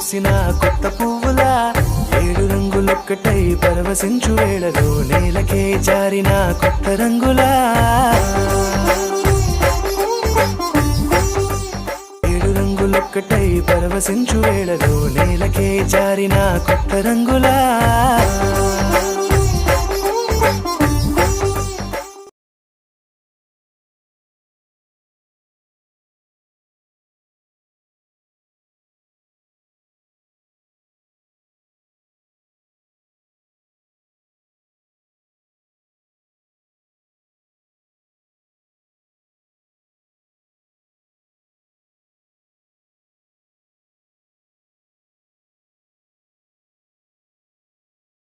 పూసిన కొత్త పువ్వులా ఏడు రంగులొక్కటై పరవశించు వేళలో నేలకే జారిన కొత్త రంగులా ఏడు రంగులొక్కటై పరవశించు వేళలో నేలకే జారిన కొత్త రంగులా